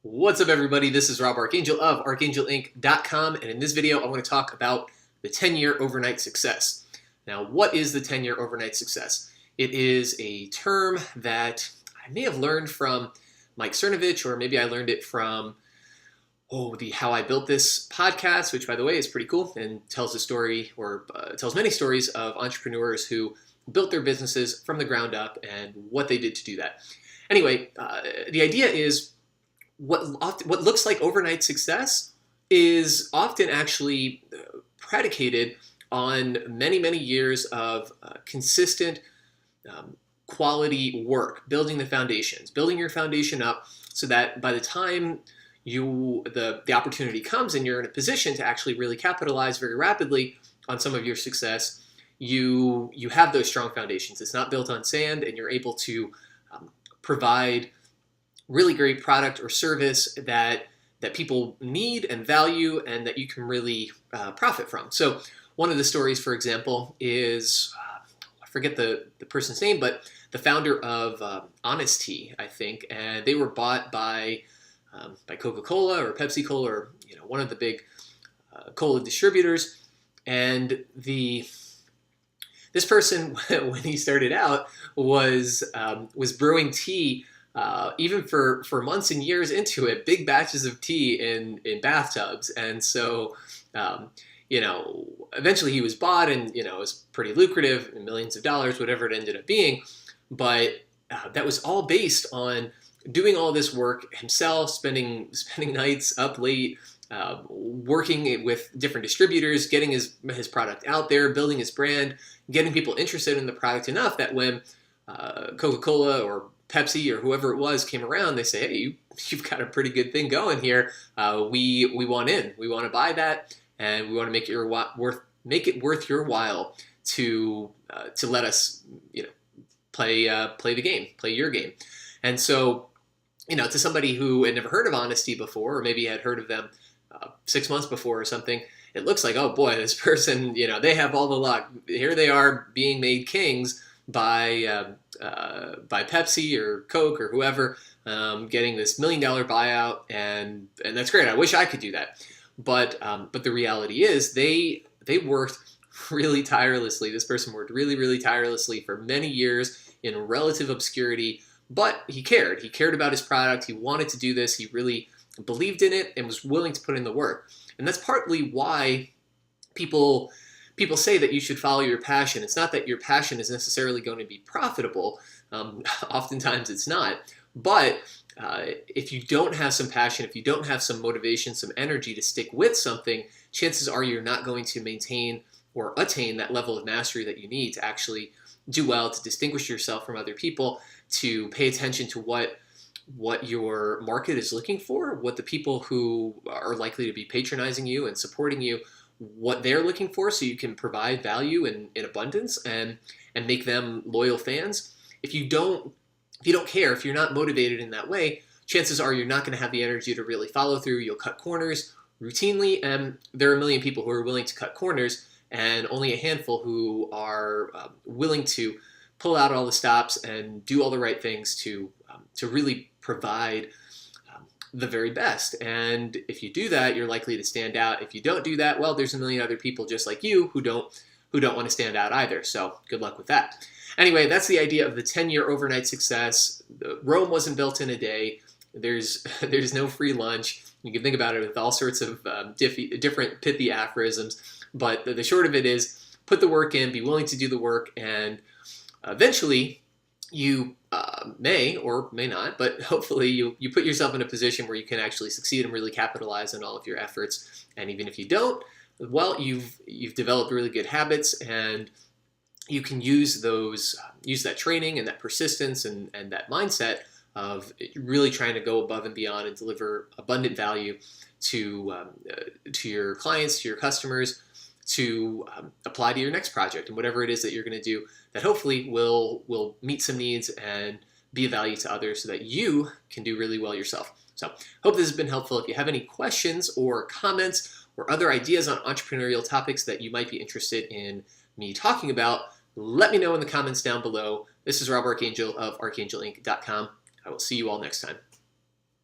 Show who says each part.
Speaker 1: What's up, everybody? This is Rob Archangel of archangelinc.com, and in this video I want to talk about the 10-year overnight success. Now, what is the 10-year overnight success? It is a term that I may have learned from Mike Cernovich, or maybe I learned it from the How I Built This podcast, which, by the way, is pretty cool and tells a story, or tells many stories of entrepreneurs who built their businesses from the ground up and what they did to do that. Anyway, the idea is what looks like overnight success is often actually predicated on many, many years of consistent quality work, building the foundations, building your foundation up so that by the time the opportunity comes and you're in a position to actually really capitalize very rapidly on some of your success, you have those strong foundations. It's not built on sand, and you're able to provide really great product or service that people need and value, and that you can really profit from. So one of the stories, for example, is I forget the person's name, but the founder of Honest Tea, I think, and they were bought by Coca-Cola or Pepsi Cola, or one of the big cola distributors. And this person, when he started out, was brewing tea. Even for months and years into it, big batches of tea in bathtubs. And so, eventually he was bought, and, it was pretty lucrative, millions of dollars, whatever it ended up being. But that was all based on doing all this work himself, spending nights up late, working with different distributors, getting his product out there, building his brand, getting people interested in the product enough that when Coca-Cola or Pepsi or whoever it was came around, they say, "Hey, you've got a pretty good thing going here. We want in. We want to buy that, and we want to make it worth your while to let us, play the game, play your game." And so, to somebody who had never heard of Honesty before, or maybe had heard of them 6 months before or something, it looks like, oh boy, this person, they have all the luck. Here they are being made kings by Pepsi or Coke or whoever, getting this $1 million buyout, and that's great. I wish I could do that, but the reality is they worked really tirelessly. This person worked really, really tirelessly for many years in relative obscurity, but he cared. He cared about his product. He wanted to do this. He really believed in it and was willing to put in the work. And that's partly why people say that you should follow your passion. It's not that your passion is necessarily going to be profitable. Oftentimes it's not. But if you don't have some passion, if you don't have some motivation, some energy to stick with something, chances are you're not going to maintain or attain that level of mastery that you need to actually do well, to distinguish yourself from other people, to pay attention to what your market is looking for, what the people who are likely to be patronizing you and supporting you, what they're looking for, so you can provide value in abundance and make them loyal fans. If you don't care, if you're not motivated in that way, chances are you're not going to have the energy to really follow through. You'll cut corners routinely, and there are a million people who are willing to cut corners, and only a handful who are willing to pull out all the stops and do all the right things to really provide the very best. And if you do that, you're likely to stand out. If you don't do that, well, there's a million other people just like you who don't want to stand out either. So good luck with that. Anyway, that's the idea of the 10-year overnight success. Rome wasn't built in a day. There's no free lunch. You can think about it with all sorts of different pithy aphorisms. But the short of it is, put the work in, be willing to do the work, and eventually you may or may not, but hopefully you put yourself in a position where you can actually succeed and really capitalize on all of your efforts. And even if you don't, well, you've developed really good habits, and you can use that training and that persistence and that mindset of really trying to go above and beyond and deliver abundant value to your clients, to your customers, to apply to your next project and whatever it is that you're going to do, that hopefully will meet some needs and be of value to others, so that you can do really well yourself. So hope this has been helpful. If you have any questions or comments or other ideas on entrepreneurial topics that you might be interested in me talking about, let me know in the comments down below. This is Rob Archangel of archangelinc.com. I will see you all next time.